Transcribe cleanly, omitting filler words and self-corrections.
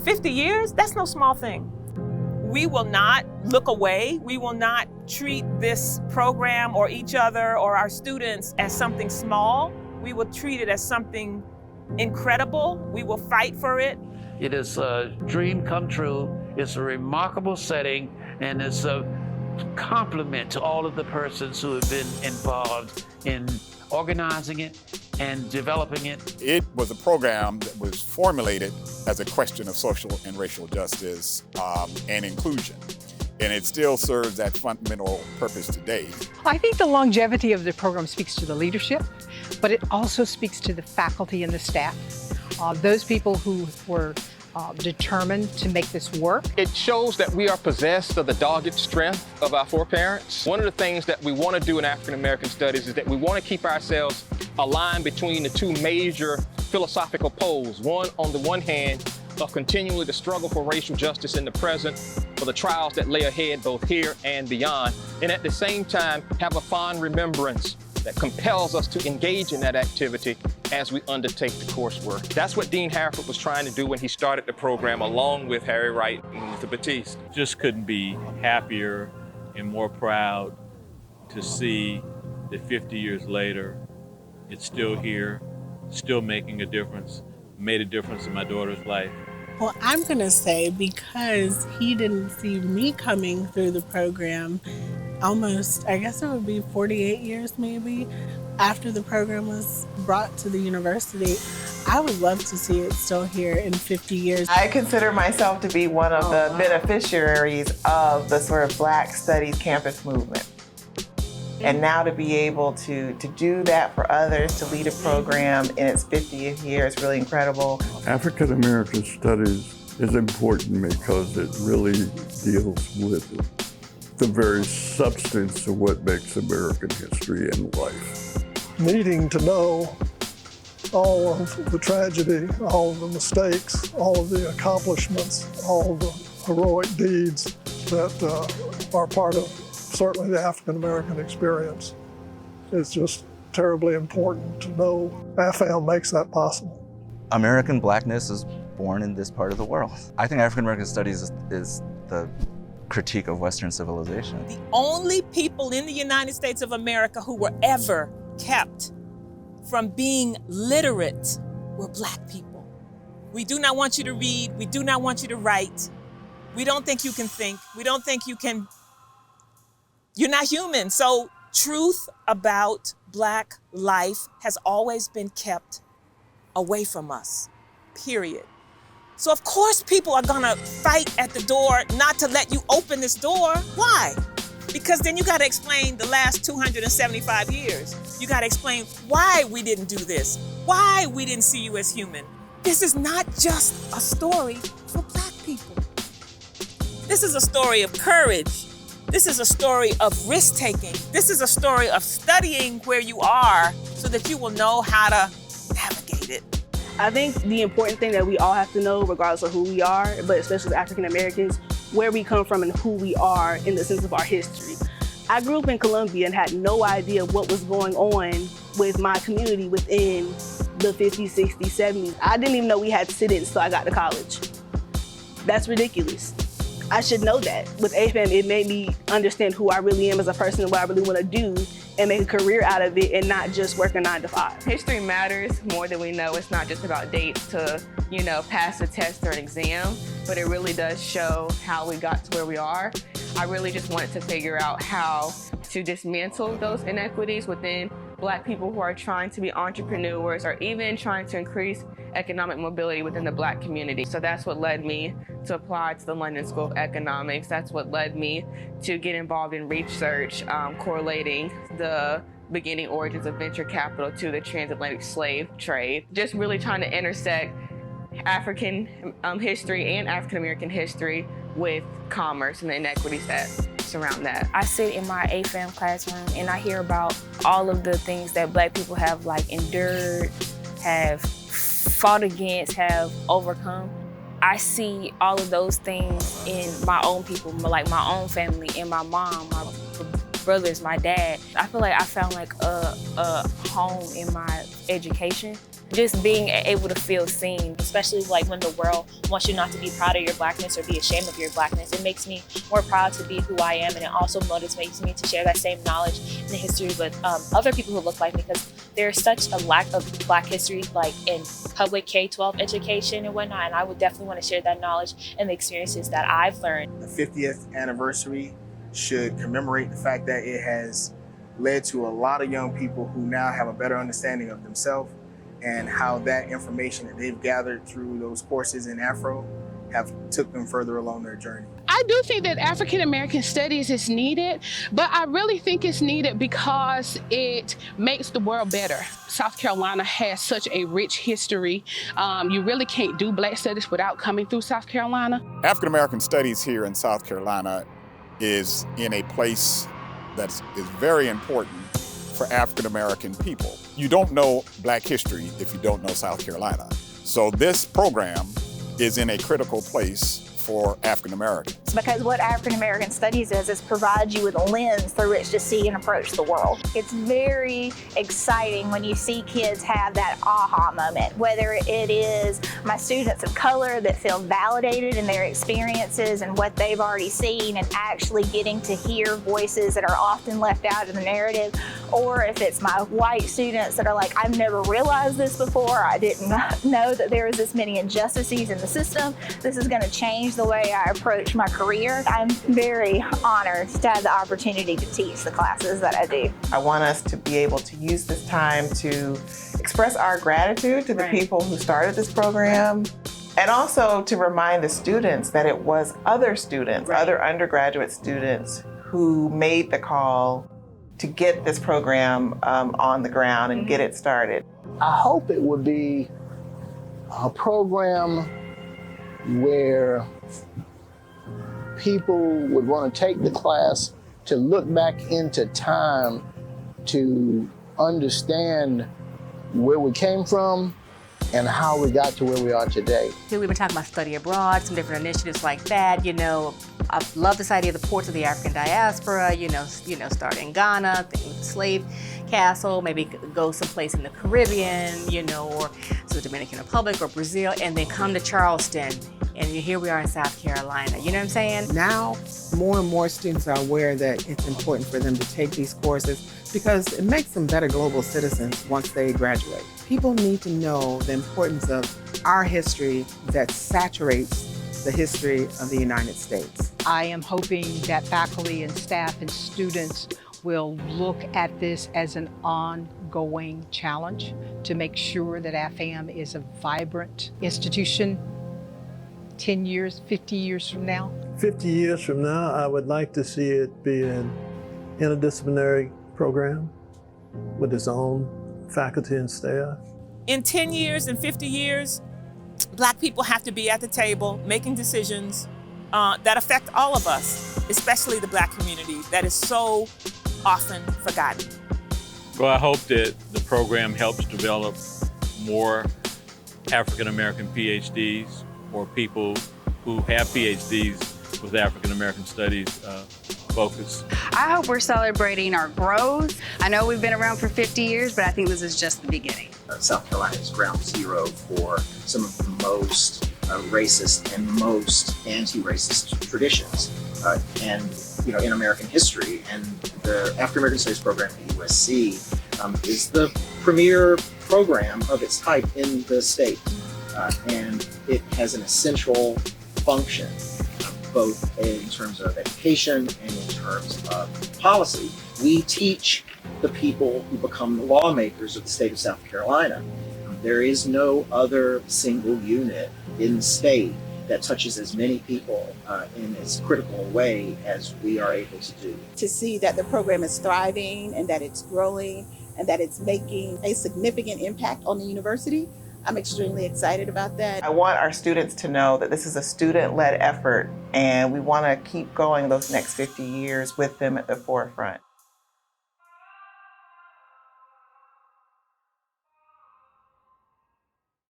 50 years, that's no small thing. We will not look away. We will not treat this program or each other or our students as something small. We will treat it as something incredible. We will fight for it. It is a dream come true. It's a remarkable setting, and it's a compliment to all of the persons who have been involved in organizing it and developing it. It was a program that was formulated as a question of social and racial justice and inclusion. And it still serves that fundamental purpose today. I think the longevity of the program speaks to the leadership, but it also speaks to the faculty and the staff. Those people who were determined to make this work. It shows that we are possessed of the dogged strength of our foreparents. One of the things that we want to do in African American studies is that we want to keep ourselves aligned between the two major philosophical poles. One, on the one hand, of continually the struggle for racial justice in the present, for the trials that lay ahead both here and beyond, and at the same time have a fond remembrance that compels us to engage in that activity as we undertake the coursework. That's what Dean Harford was trying to do when he started the program, along with Harry Wright and Luther Batiste. Just couldn't be happier and more proud to see that 50 years later, it's still here, still making a difference, made a difference in my daughter's life. Well, I'm gonna say because he didn't see me coming through the program almost, I guess it would be 48 years maybe, after the program was brought to the university, I would love to see it still here in 50 years. I consider myself to be one of the beneficiaries of the sort of Black Studies campus movement. And now to be able to do that for others, to lead a program in its 50th year is really incredible. African American Studies is important because it really deals with the very substance of what makes American history and life. Needing to know all of the tragedy, all of the mistakes, all of the accomplishments, all of the heroic deeds that are part of certainly the African American experience is just terribly important to know. AFAM makes that possible. American Blackness is born in this part of the world. I think African American Studies is the critique of Western civilization. The only people in the United States of America who were ever kept from being literate were Black people. We do not want you to read. We do not want you to write. We don't think you can think. We don't think you can. You're not human. So truth about Black life has always been kept away from us, period. So of course people are gonna fight at the door not to let you open this door. Why? Because then you gotta explain the last 275 years. You gotta explain why we didn't do this, why we didn't see you as human. This is not just a story for Black people. This is a story of courage. This is a story of risk-taking. This is a story of studying where you are so that you will know how to navigate it. I think the important thing that we all have to know, regardless of who we are, but especially as African Americans, where we come from and who we are in the sense of our history. I grew up in Columbia and had no idea what was going on with my community within the 50s, 60s, 70s. I didn't even know we had sit-ins until I got to college. That's ridiculous. I should know that. With AFAM, it made me understand who I really am as a person and what I really want to do and make a career out of it and not just work a 9 to 5. History matters more than we know. It's not just about dates to, pass a test or an exam, but it really does show how we got to where we are. I really just wanted to figure out how to dismantle those inequities within Black people who are trying to be entrepreneurs or even trying to increase economic mobility within the Black community. So that's what led me to apply to the London School of Economics. That's what led me to get involved in research, correlating the beginning origins of venture capital to the transatlantic slave trade. Just really trying to intersect African history and African American history with commerce and the inequities that surround that. I sit in my AFAM classroom and I hear about all of the things that Black people have endured, have fought against, have overcome. I see all of those things in my own people, like my own family, in my mom, my brothers, my dad. I feel like I found a home in my education just being able to feel seen, especially like when the world wants you not to be proud of your Blackness or be ashamed of your Blackness. It makes me more proud to be who I am, and it also motivates me to share that same knowledge in the history with other people who look like me, because there's such a lack of Black history like in public K-12 education and whatnot, and I would definitely want to share that knowledge and the experiences that I've learned. The 50th anniversary should commemorate the fact that it has led to a lot of young people who now have a better understanding of themselves and how that information that they've gathered through those courses in Afro have took them further along their journey. I do think that African American studies is needed, but I really think it's needed because it makes the world better. South Carolina has such a rich history. You really can't do Black studies without coming through South Carolina. African American studies here in South Carolina is in a place that is very important for African American people. You don't know Black history if you don't know South Carolina. So this program is in a critical place for African Americans. Because what African American studies is provides you with a lens through which to see and approach the world. It's very exciting when you see kids have that aha moment, whether it is my students of color that feel validated in their experiences and what they've already seen and actually getting to hear voices that are often left out of the narrative, or if it's my white students that are like, I've never realized this before, I didn't know that there was this many injustices in the system, this is going to change the way I approach my career. I'm very honored to have the opportunity to teach the classes that I do. I want us to be able to use this time to express our gratitude to the people who started this program, and also to remind the students that it was other students, other undergraduate students, who made the call to get this program on the ground and get it started. I hope it would be a program where people would want to take the class to look back into time to understand where we came from and how we got to where we are today. We've been talking about study abroad, some different initiatives like that. You know, I love this idea of the ports of the African diaspora, you know, start in Ghana, slave castle, maybe go someplace in the Caribbean, you know, or to the Dominican Republic or Brazil, and then come to Charleston. And here we are in South Carolina, you know what I'm saying? Now, more and more students are aware that it's important for them to take these courses because it makes them better global citizens once they graduate. People need to know the importance of our history that saturates the history of the United States. I am hoping that faculty and staff and students will look at this as an ongoing challenge to make sure that AFAM is a vibrant institution 10 years, 50 years from now? 50 years from now, I would like to see it be an interdisciplinary program with its own faculty and staff. In 10 years and 50 years, Black people have to be at the table making decisions that affect all of us, especially the Black community that is so often forgotten. Well, I hope that the program helps develop more African American PhDs or people who have PhDs with African American studies focus. I hope we're celebrating our growth. I know we've been around for 50 years, but I think this is just the beginning. South Carolina is ground zero for some of the most racist and most anti-racist traditions and in American history. And the African American Studies program at UofSC is the premier program of its type in the state. And it has an essential function, both in terms of education and in terms of policy. We teach the people who become the lawmakers of the state of South Carolina. There is no other single unit in the state that touches as many people in as critical a way as we are able to do. To see that the program is thriving and that it's growing and that it's making a significant impact on the university, I'm extremely excited about that. I want our students to know that this is a student-led effort and we want to keep going those next 50 years with them at the forefront.